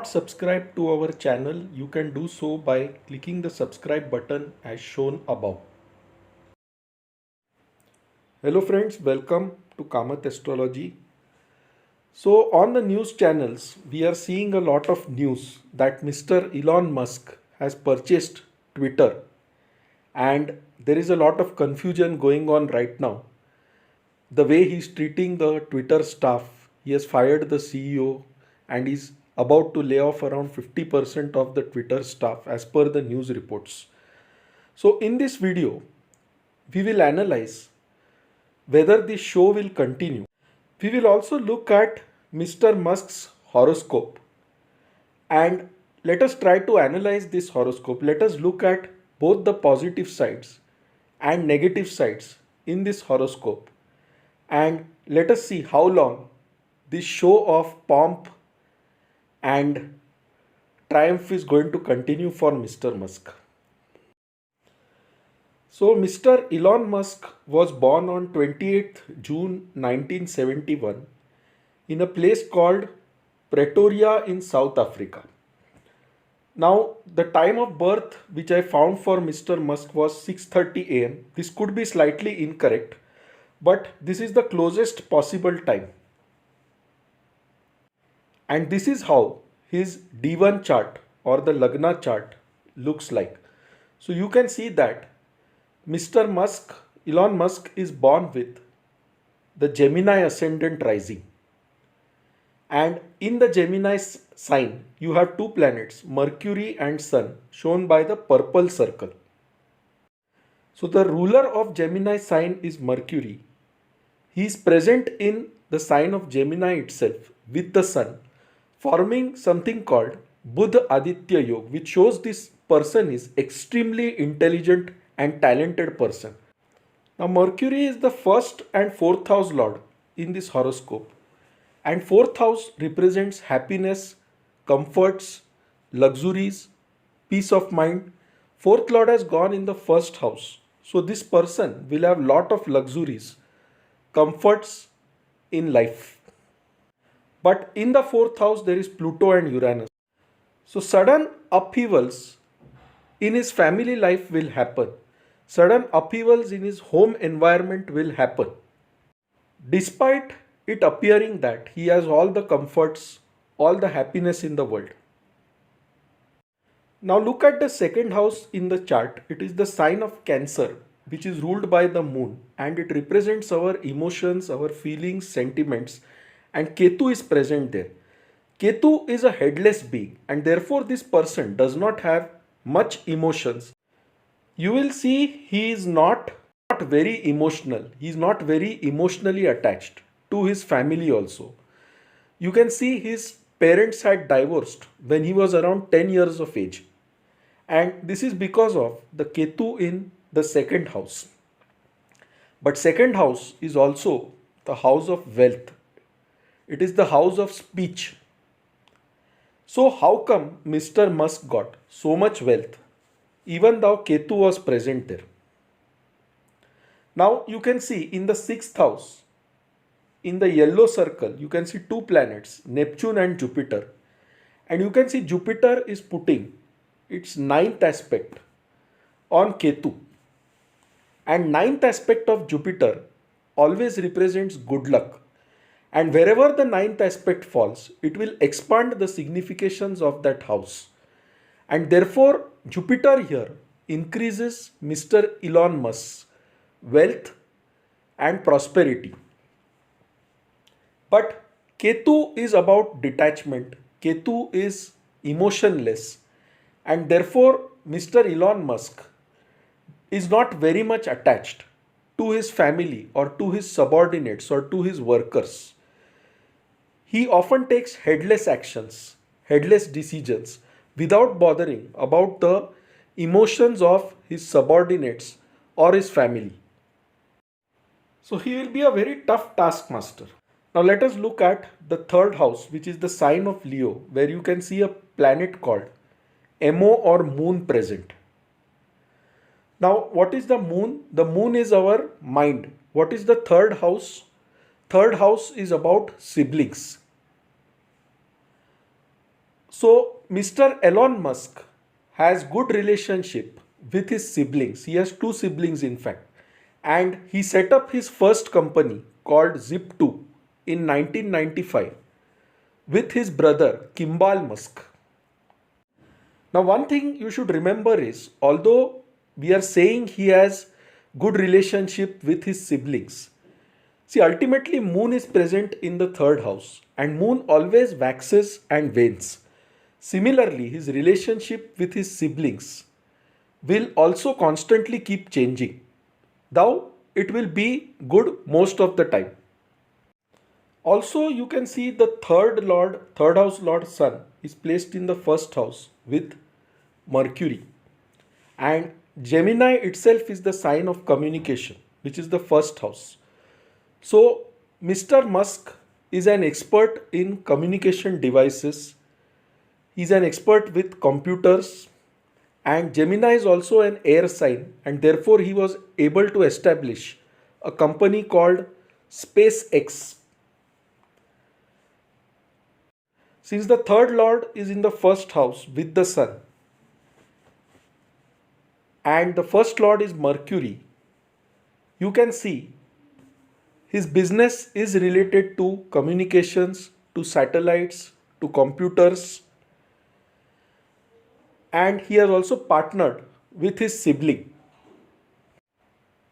not subscribed to our channel, you can do so by clicking the subscribe button as shown above. Hello friends, welcome to Kamath Astrology. So on the news channels, we are seeing a lot of news that Mr. Elon Musk has purchased Twitter, and there is a lot of confusion going on right now. The way he's treating the Twitter staff, he has fired the CEO and is about to lay off around 50% of the Twitter staff as per the news reports. So in this video, we will analyze whether this show will continue. We will also look at Mr. Musk's horoscope, and let us try to analyze this horoscope. Let us look at both the positive sides and negative sides in this horoscope, and let us see how long this show of pomp and triumph is going to continue for Mr. Musk. So, Mr. Elon Musk was born on 28th June 1971 in a place called Pretoria in South Africa. Now, the time of birth which I found for Mr. Musk was 6:30 am. This could be slightly incorrect, but this is the closest possible time. And this is how his D1 chart or the Lagna chart looks like. So you can see that Mr. Musk, Elon Musk, is born with the Gemini ascendant rising. And in the Gemini sign, you have two planets, Mercury and Sun, shown by the purple circle. So the ruler of Gemini sign is Mercury. He is present in the sign of Gemini itself with the Sun, forming something called Buddha Aditya Yoga, which shows this person is extremely intelligent and talented person. Now Mercury is the first and fourth house lord in this horoscope, and fourth house represents happiness, comforts, luxuries, peace of mind. Fourth lord has gone in the first house, so this person will have lot of luxuries, comforts in life. But in the fourth house there is Pluto and Uranus. So sudden upheavals in his family life will happen. Sudden upheavals in his home environment will happen. Despite it appearing that he has all the comforts, all the happiness in the world. Now look at the second house in the chart. It is the sign of Cancer, which is ruled by the moon, and it represents our emotions, our feelings, sentiments, and Ketu is present there. Ketu is a headless being, and therefore this person does not have much emotions. You will see he is not very emotional. He is not very emotionally attached to his family also. You can see his parents had divorced when he was around 10 years of age. And this is because of the Ketu in the second house. But second house is also the house of wealth. It is the house of speech. So how come Mr. Musk got so much wealth even though Ketu was present there? Now you can see in the sixth house, in the yellow circle, you can see two planets, Neptune and Jupiter. And you can see Jupiter is putting its ninth aspect on Ketu. And ninth aspect of Jupiter always represents good luck. And wherever the ninth aspect falls, it will expand the significations of that house. And therefore, Jupiter here increases Mr. Elon Musk's wealth and prosperity. But Ketu is about detachment. Ketu is emotionless. And therefore, Mr. Elon Musk is not very much attached to his family or to his subordinates or to his workers. He often takes headless actions, headless decisions without bothering about the emotions of his subordinates or his family. So he will be a very tough taskmaster. Now let us look at the third house, which is the sign of Leo, where you can see a planet called Mo or Moon present. Now what is the Moon? The Moon is our mind. What is the third house? Third house is about siblings. So Mr. Elon Musk has good relationship with his siblings. He has two siblings in fact. And he set up his first company called Zip2 in 1995 with his brother Kimball Musk. Now, one thing you should remember is although we are saying he has good relationship with his siblings, see ultimately Moon is present in the third house and Moon always waxes and wanes. Similarly, his relationship with his siblings will also constantly keep changing. Though it will be good most of the time. Also, you can see the third house Lord Sun is placed in the first house with Mercury. And Gemini itself is the sign of communication, which is the first house. So, Mr. Musk is an expert in communication devices. He's an expert with computers. And Gemini is also an air sign, and therefore he was able to establish a company called SpaceX. Since the third lord is in the first house with the sun, and the first lord is Mercury, you can see his business is related to communications, to satellites, to computers, and he has also partnered with his sibling.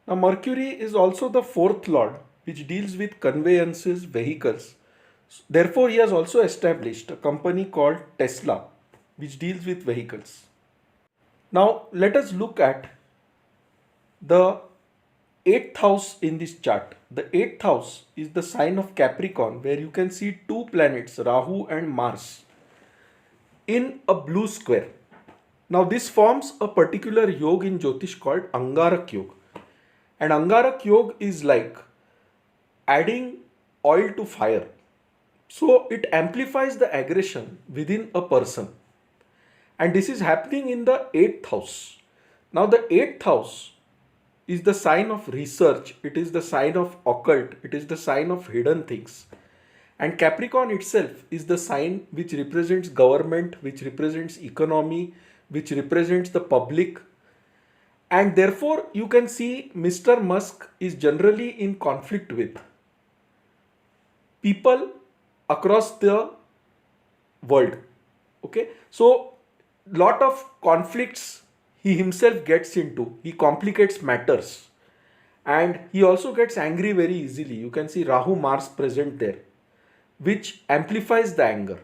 Now, Mercury is also the fourth lord, which deals with conveyances, vehicles. Therefore, he has also established a company called Tesla, which deals with vehicles. Now, let us look at the eighth house in this chart. The eighth house is the sign of Capricorn, where you can see two planets, Rahu and Mars, in a blue square. Now, this forms a particular yoga in Jyotish called Angarak Yoga. And Angarak Yoga is like adding oil to fire. So, it amplifies the aggression within a person. And this is happening in the eighth house. Now, the eighth house is the sign of research, it is the sign of occult, it is the sign of hidden things. And Capricorn itself is the sign which represents government, which represents economy, which represents the public. And therefore, you can see Mr. Musk is generally in conflict with people across the world. Okay, so lot of conflicts he himself gets into. He complicates matters and he also gets angry very easily. You can see Rahu Mars present there, which amplifies the anger.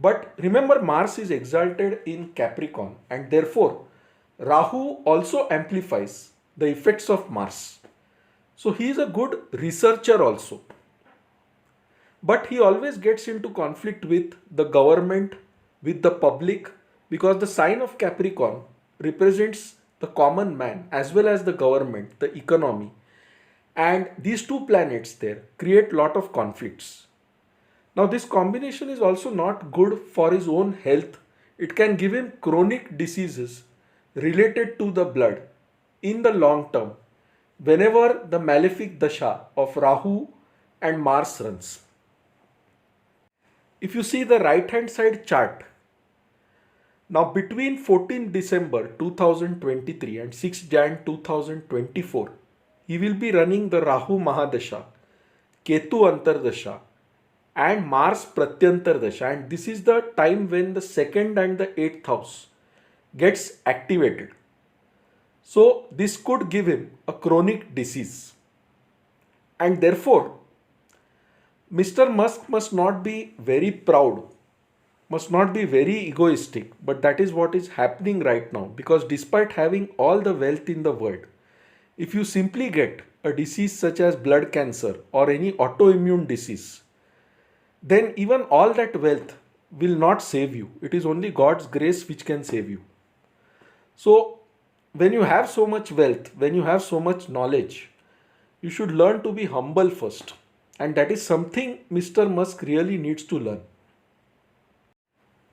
But remember, Mars is exalted in Capricorn and therefore Rahu also amplifies the effects of Mars. So he is a good researcher also. But he always gets into conflict with the government, with the public, because the sign of Capricorn represents the common man as well as the government, the economy. And these two planets there create lot of conflicts. Now, this combination is also not good for his own health. It can give him chronic diseases related to the blood in the long term whenever the malefic dasha of Rahu and Mars runs. If you see the right hand side chart, now between 14 December 2023 and 6 Jan 2024, he will be running the Rahu Mahadasha, Ketu Antardasha and Mars Pratyantar Dasha, and this is the time when the second and the eighth house gets activated. So this could give him a chronic disease, and therefore Mr. Musk must not be very proud, must not be very egoistic, but that is what is happening right now, because despite having all the wealth in the world, if you simply get a disease such as blood cancer or any autoimmune disease, then even all that wealth will not save you. It is only God's grace which can save you. So, when you have so much wealth, when you have so much knowledge, you should learn to be humble first. And that is something Mr. Musk really needs to learn.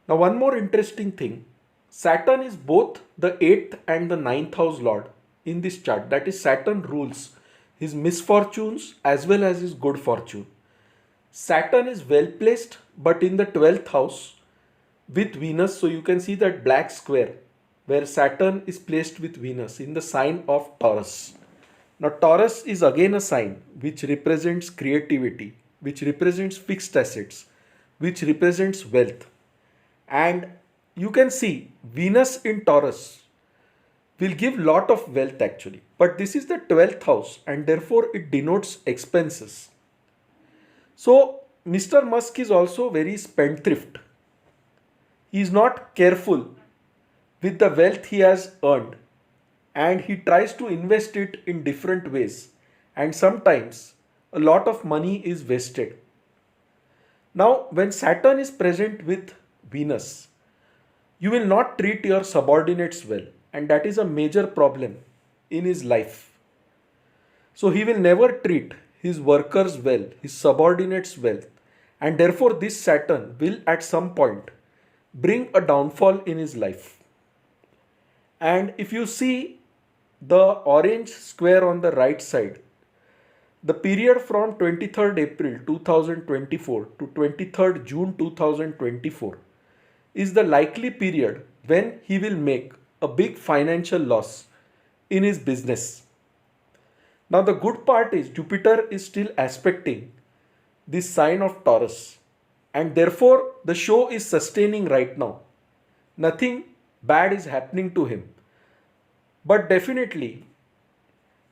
Now, one more interesting thing, Saturn is both the 8th and the 9th house lord in this chart. That is, Saturn rules his misfortunes as well as his good fortune. Saturn is well placed, but in the 12th house, with Venus. So you can see that black square where Saturn is placed with Venus in the sign of Taurus. Now, Taurus is again a sign which represents creativity, which represents fixed assets, which represents wealth. And you can see Venus in Taurus will give lot of wealth actually. But this is the 12th house and therefore it denotes expenses. So, Mr. Musk is also very spendthrift. He is not careful with the wealth he has earned and he tries to invest it in different ways, and sometimes a lot of money is wasted. Now, when Saturn is present with Venus, you will not treat your subordinates well, and that is a major problem in his life. So, he will never treat his workers well, his subordinates well, and therefore, this Saturn will at some point bring a downfall in his life. And if you see the orange square on the right side, the period from 23rd April 2024 to 23rd June 2024 is the likely period when he will make a big financial loss in his business. Now, the good part is Jupiter is still aspecting this sign of Taurus, and therefore the show is sustaining right now. Nothing bad is happening to him. But definitely,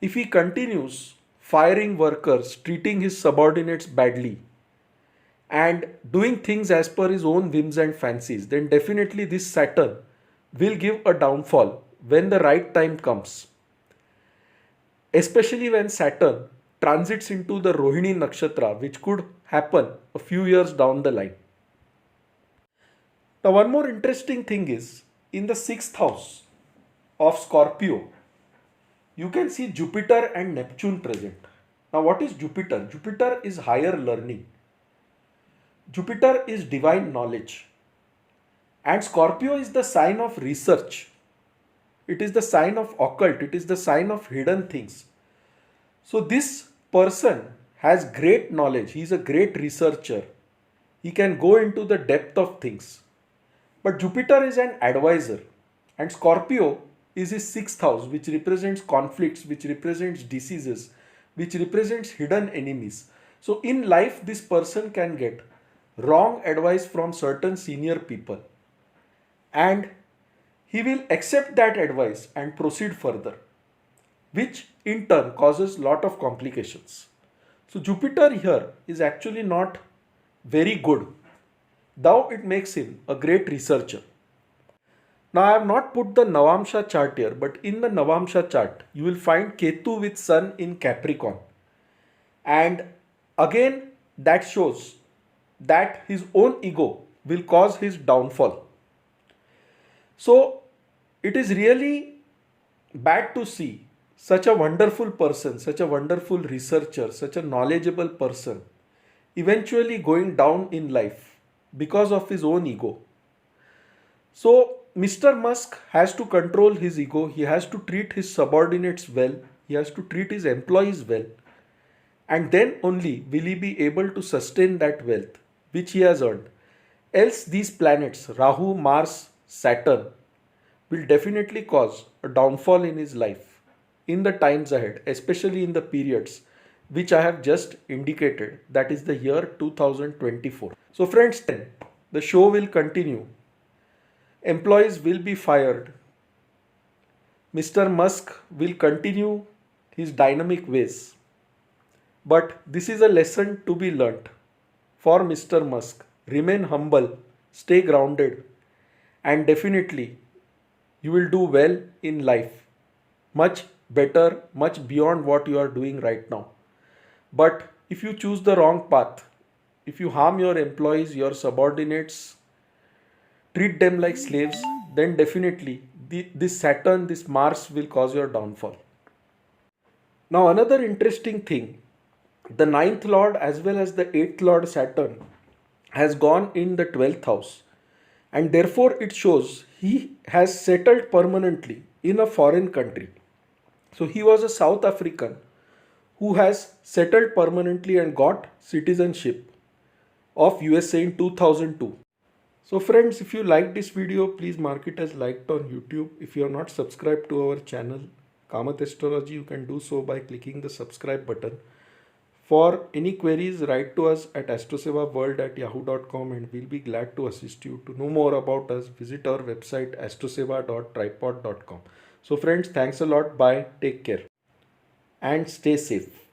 if he continues firing workers, treating his subordinates badly, and doing things as per his own whims and fancies, then definitely this Saturn will give a downfall when the right time comes. Especially when Saturn transits into the Rohini Nakshatra, which could happen a few years down the line. Now, one more interesting thing is in the 6th house of Scorpio, you can see Jupiter and Neptune present. Now, what is Jupiter? Jupiter is higher learning. Jupiter is divine knowledge. And Scorpio is the sign of research. It is the sign of occult. It is the sign of hidden things. So, this person has great knowledge. He is a great researcher. He can go into the depth of things. But Jupiter is an advisor. And Scorpio is his 6th house, which represents conflicts, which represents diseases, which represents hidden enemies. So in life, this person can get wrong advice from certain senior people, and he will accept that advice and proceed further, which in turn causes lot of complications. So Jupiter here is actually not very good, though it makes him a great researcher. Now, I have not put the Navamsha chart here, but in the Navamsha chart, you will find Ketu with Sun in Capricorn. And again, that shows that his own ego will cause his downfall. So, it is really bad to see such a wonderful person, such a wonderful researcher, such a knowledgeable person eventually going down in life because of his own ego. So, Mr. Musk has to control his ego, he has to treat his subordinates well, he has to treat his employees well, and then only will he be able to sustain that wealth which he has earned. Else, these planets, Rahu, Mars, Saturn, will definitely cause a downfall in his life in the times ahead, especially in the periods which I have just indicated, that is the year 2024. So, friends, then the show will continue. Employees will be fired. Mr. Musk will continue his dynamic ways. But this is a lesson to be learnt for Mr. Musk. Remain humble, stay grounded, and definitely you will do well in life. Much better, much beyond what you are doing right now. But if you choose the wrong path, if you harm your employees, your subordinates, treat them like slaves, then definitely this Saturn, this Mars will cause your downfall. Now, another interesting thing, the 9th Lord as well as the 8th Lord Saturn has gone in the 12th house, and therefore it shows he has settled permanently in a foreign country. So, he was a South African who has settled permanently and got citizenship of USA in 2002. So friends, if you like this video, please mark it as liked on YouTube. If you are not subscribed to our channel Kamath Astrology, you can do so by clicking the subscribe button. For any queries, write to us at astrosevaworld@yahoo.com and we'll be glad to assist you. To know more about us, visit our website astroseva.tripod.com. So friends, thanks a lot. Bye. Take care and stay safe.